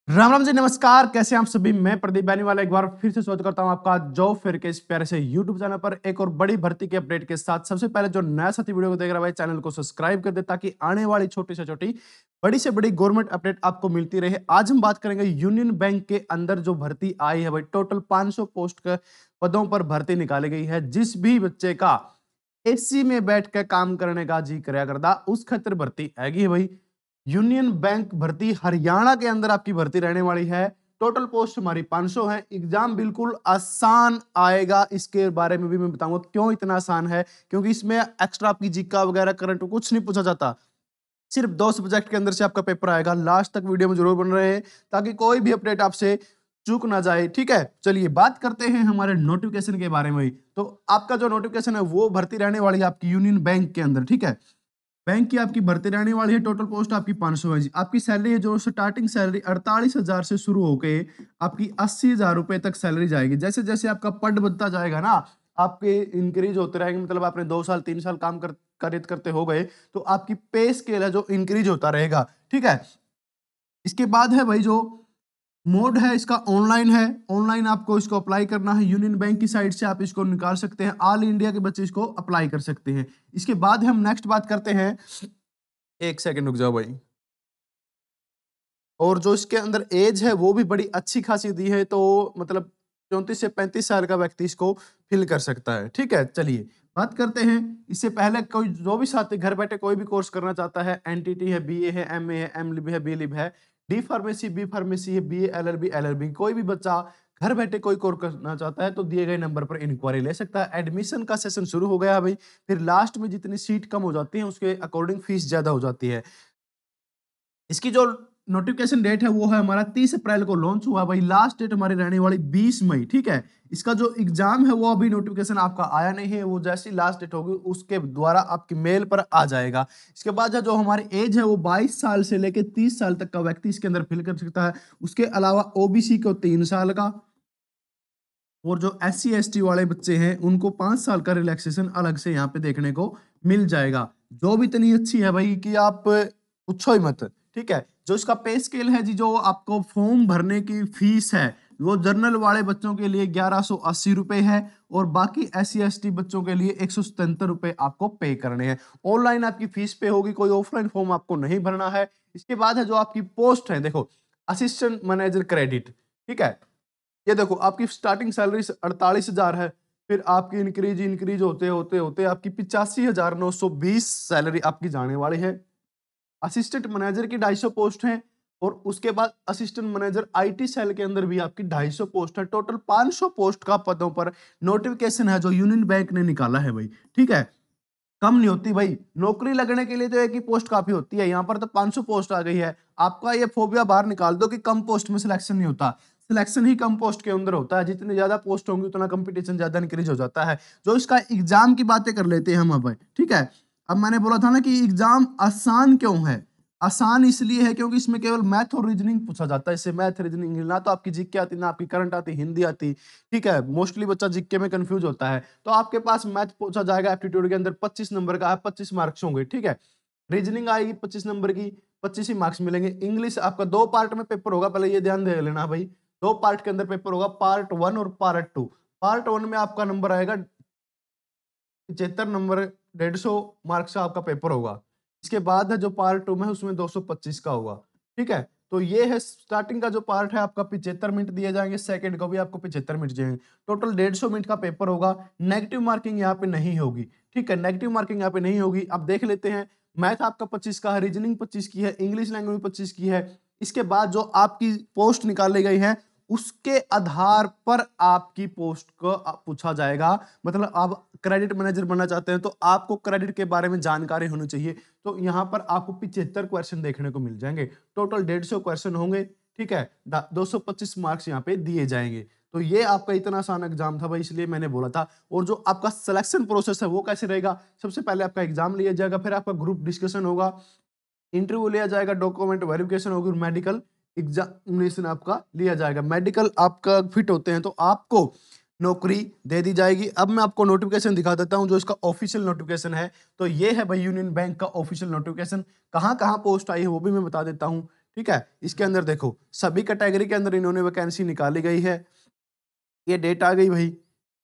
राम राम जी, नमस्कार। कैसे हैं आप सभी? मैं प्रदीप बैनीवाला एक बार फिर से स्वागत करता हूं आपका जॉब फेयर के इस प्यारे से यूट्यूब चैनल पर एक और बड़ी भर्ती के अपडेट के साथ। सबसे पहले जो नया साथी वीडियो को देख रहा है भाई, चैनल को सब्सक्राइब कर दे ताकि आने वाली छोटी से छोटी बड़ी से बड़ी गवर्नमेंट अपडेट आपको मिलती रहे। आज हम बात करेंगे यूनियन बैंक के अंदर जो भर्ती आई है भाई, टोटल 500 पोस्ट के पदों पर भर्ती निकाली गई है। जिस भी बच्चे का एसी में बैठ के काम करने का जी करया करता, उस खातिर भर्ती आएगी है भाई। यूनियन बैंक भर्ती हरियाणा के अंदर आपकी भर्ती रहने वाली है। टोटल पोस्ट हमारी 500 है। एग्जाम बिल्कुल आसान आएगा, इसके बारे में भी मैं बताऊंगा क्यों इतना आसान है। क्योंकि इसमें एक्स्ट्रा आपकी जीका वगैरह करंट कुछ नहीं पूछा जाता। सिर्फ 2 सब्जेक्ट के अंदर से आपका पेपर आएगा। लास्ट तक वीडियो में जरूर बन रहे हैं ताकि कोई भी अपडेट आपसे चूक ना जाए। ठीक है, चलिए बात करते हैं हमारे नोटिफिकेशन के बारे में। तो आपका जो नोटिफिकेशन है वो भर्ती रहने वाली है आपकी यूनियन बैंक के अंदर। ठीक है, बैंक की आपकी भर्ती रहने वाली है। टोटल पोस्ट आपकी 500 है जी। आपकी सैलरी है जो स्टार्टिंग सैलरी 48,000 से शुरू होके आपकी 80,000 रुपए तक सैलरी जाएगी। जैसे जैसे आपका पद बढ़ता जाएगा ना, आपके इंक्रीज होते रहेंगे। मतलब आपने 2 साल 3 साल काम कार्य करते हो गए तो आपकी पे स्केल है जो इंक्रीज होता रहेगा। ठीक है, इसके बाद है भाई जो मोड है इसका ऑनलाइन है। ऑनलाइन आपको इसको अप्लाई करना है। यूनियन बैंक की साइट से आप इसको निकाल सकते हैं। ऑल इंडिया के बच्चे इसको अप्लाई कर सकते हैं। इसके बाद हम नेक्स्ट बात करते हैं। एक सेकंड रुक जाओ भाई। और जो इसके अंदर एज है वो भी बड़ी अच्छी खासी दी है। तो मतलब 34 से 35 साल का व्यक्ति इसको फिल कर सकता है। ठीक है, चलिए बात करते हैं। इससे पहले कोई जो भी साथी घर बैठे कोई भी कोर्स करना चाहता है, एनटीटी है, बीए है, एमए है, एमलिब है, बीलिब है, डी फार्मेसी, बी फार्मेसी है, बीए, एलएलबी, एलएलबी, कोई भी बच्चा घर बैठे कोई कोर्स करना चाहता है तो दिए गए नंबर पर इंक्वायरी ले सकता है। एडमिशन का सेशन शुरू हो गया है भाई। फिर लास्ट में जितनी सीट कम हो जाती है उसके अकॉर्डिंग फीस ज्यादा हो जाती है। इसकी जो नोटिफिकेशन डेट है वो है हमारा 30 अप्रैल को लॉन्च हुआ भाई। लास्ट डेट हमारी रहने वाली 20 मई। ठीक है, इसका जो एग्जाम है वो अभी नोटिफिकेशन आपका आया नहीं है। वो जैसी लास्ट डेट होगी उसके द्वारा आपकी मेल पर आ जाएगा। इसके बाद जो हमारी एज है वो 22 साल से लेकर 30 साल तक का व्यक्ति इसके अंदर फिल कर सकता है। उसके अलावा ओबीसी को 3 साल का, और जो SC ST वाले बच्चे हैं उनको 5 साल का रिलैक्सेशन अलग से यहाँ पे देखने को मिल जाएगा। जॉब इतनी अच्छी है भाई कि आप पूछो ही मत। ठीक है, जो इसका पे स्केल है जी, जो आपको फॉर्म भरने की फीस है वो जनरल वाले बच्चों के लिए 1180 रुपए है, और बाकी SC ST बच्चों के लिए 177 रुपए आपको पे करने हैं। ऑनलाइन आपकी फीस पे होगी, कोई ऑफलाइन फॉर्म आपको नहीं भरना है। इसके बाद है जो आपकी पोस्ट है, देखो असिस्टेंट मैनेजर क्रेडिट। ठीक है, ये देखो आपकी स्टार्टिंग सैलरी 48,000 है। फिर आपकी इंक्रीज इंक्रीज होते होते होते आपकी 85,920 सैलरी आपकी जाने वाली है। असिस्टेंट मैनेजर की 250 पोस्ट है, और उसके बाद असिस्टेंट मैनेजर आईटी सेल के अंदर भी आपकी 250 पोस्ट है। टोटल 500 पोस्ट का पदों पर नोटिफिकेशन है जो यूनियन बैंक ने निकाला है भाई। ठीक है, कम नहीं होती भाई। नौकरी लगने के लिए तो एक ही पोस्ट काफी होती है, यहाँ पर तो 500 पोस्ट आ गई है। आपका ये फोबिया बाहर निकाल दो कि कम पोस्ट में सिलेक्शन नहीं होता। सिलेक्शन ही कम पोस्ट के अंदर होता है। जितनी ज्यादा पोस्ट होंगी उतना कंपटीशन ज्यादा इंक्रीज हो जाता है। जो इसका एग्जाम की बातें कर लेते हैं हम अब। ठीक है, अब मैंने बोला था ना कि एग्जाम आसान क्यों है। आसान इसलिए है क्योंकि इसमें केवल मैथ और रीजनिंग पूछा जाता है। इससे मैथ रीजनिंग ना तो आपकी जीके आती, ना आपकी करंट आती, हिंदी आती। ठीक है, मोस्टली बच्चा जीके में कंफ्यूज होता है। तो आपके पास मैथ पूछा जाएगा एप्टीट्यूड के अंदर, 25 नंबर का है, 25 मार्क्स होंगे। ठीक है, रीजनिंग आएगी 25 नंबर की, 25 ही मार्क्स मिलेंगे। इंग्लिश आपका 2 पार्ट में पेपर होगा, पहले ये ध्यान दे लेना भाई। 2 पार्ट के अंदर पेपर होगा, पार्ट 1 और पार्ट 2। पार्ट 1 में आपका नंबर आएगा 75 नंबर, 150 मार्क्स का आपका पेपर होगा। इसके बाद है जो पार्ट 2 में उसमें 225 का होगा। ठीक है, तो ये है स्टार्टिंग का जो पार्ट है आपका 75 मिनट दिए जाएंगे, सेकंड को भी आपको 75 मिनट दिए जाएंगे। टोटल 150 मिनट का पेपर होगा। नेगेटिव मार्किंग यहाँ पे नहीं होगी। ठीक है, नेगेटिव मार्किंग यहाँ पे नहीं होगी। अब देख लेते हैं। मैथ आपका 25 का है, रीजनिंग 25 की है, इंग्लिश लैंग्वेज 25 की है। इसके बाद जो आपकी पोस्ट निकाली गई है उसके आधार पर आपकी पोस्ट को पूछा जाएगा। मतलब आप क्रेडिट मैनेजर बनना चाहते हैं तो आपको क्रेडिट के बारे में जानकारी होनी चाहिए। तो यहाँ पर आपको 75 क्वेश्चन देखने को मिल जाएंगे। टोटल 150 क्वेश्चन होंगे। ठीक है, 225 मार्क्स यहाँ पे दिए जाएंगे। तो ये आपका इतना आसान एग्जाम था भाई, इसलिए मैंने बोला था। और जो आपका सिलेक्शन प्रोसेस है वो कैसे रहेगा, सबसे पहले आपका एग्जाम लिया जाएगा, फिर आपका ग्रुप डिस्कशन होगा, इंटरव्यू लिया जाएगा, डॉक्यूमेंट वेरिफिकेशन होगी, मेडिकल एग्जामिनेशन आपका लिया जाएगा। मेडिकल आपका फिट होते हैं तो आपको नौकरी दे दी जाएगी। अब मैं आपको नोटिफिकेशन दिखा देता हूं जो इसका ऑफिशियल नोटिफिकेशन है। तो ये है भाई यूनियन बैंक का ऑफिशियल नोटिफिकेशन। कहां कहां पोस्ट आई है वो भी मैं बता देता हूं। ठीक है। इसके अंदर देखो सभी कैटेगरी के अंदर इन्होंने वैकेंसी निकाली गई है। ये डेट आ गई भाई,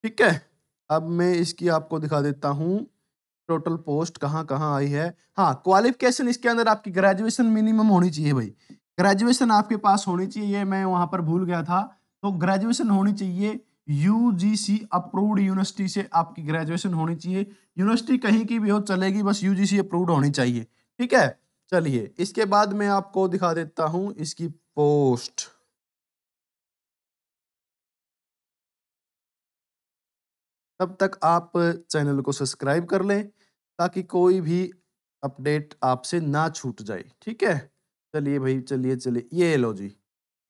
ठीक है। अब मैं इसकी आपको दिखा देता हूँ टोटल पोस्ट कहाँ कहाँ आई है। हाँ, क्वालिफिकेशन इसके अंदर आपकी ग्रेजुएशन मिनिमम होनी चाहिए भाई। ग्रेजुएशन आपके पास होनी चाहिए, मैं वहां पर भूल गया था। तो ग्रेजुएशन होनी चाहिए, यूजीसी अप्रूव्ड यूनिवर्सिटी से आपकी ग्रेजुएशन होनी चाहिए। यूनिवर्सिटी कहीं की भी हो चलेगी, बस यूजीसी अप्रूव्ड होनी चाहिए, ठीक है। चलिए इसके बाद मैं आपको दिखा देता हूँ इसकी पोस्ट। तब तक आप चैनल को सब्सक्राइब कर लें ताकि कोई भी अपडेट आपसे ना छूट जाए, ठीक है। चलिए भाई, चलिए ये लो जी,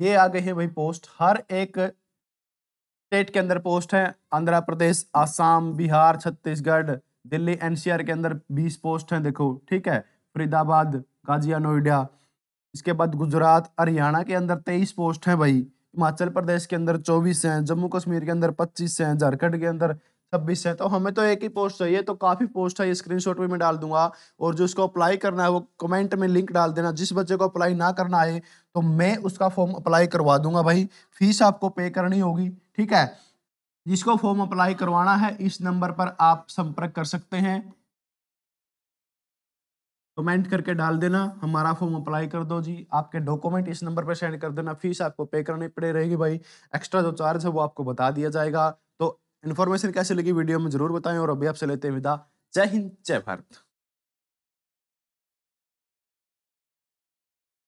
ये आ गए हैं भाई पोस्ट। हर एक स्टेट के अंदर पोस्ट है। आंध्र प्रदेश, आसाम, बिहार, छत्तीसगढ़, दिल्ली एनसीआर के अंदर 20 पोस्ट हैं, देखो, ठीक है। फरीदाबाद, गाजिया, नोएडा। इसके बाद गुजरात, हरियाणा के अंदर 23 पोस्ट हैं भाई। हिमाचल प्रदेश के अंदर 24 हैं, जम्मू कश्मीर के अंदर 25 हैं, झारखंड के अंदर 26 है। तो हमें तो एक ही पोस्ट चाहिए, तो काफी पोस्ट है, ये स्क्रीनशॉट भी मैं डाल दूंगा। और जो इसको अप्लाई करना है वो कमेंट में लिंक डाल देना। जिस बच्चे को अप्लाई ना करना है तो मैं उसका फॉर्म अप्लाई करवा दूंगा भाई। फीस आपको पे करनी होगी, ठीक है। जिसको फॉर्म अप्लाई करवाना है इस नंबर पर आप संपर्क कर सकते हैं। कमेंट करके डाल देना, हमारा फॉर्म अप्लाई कर दो जी। आपके डॉक्यूमेंट इस नंबर पर सेंड कर देना। फीस आपको पे करनी पड़े रहेगी भाई। एक्स्ट्रा जो चार्ज है वो आपको बता दिया जाएगा। तो इन्फॉर्मेशन कैसे लगी वीडियो में जरूर बताएं, और अभी आपसे लेते हैं विदा। जय हिंद, जय भारत।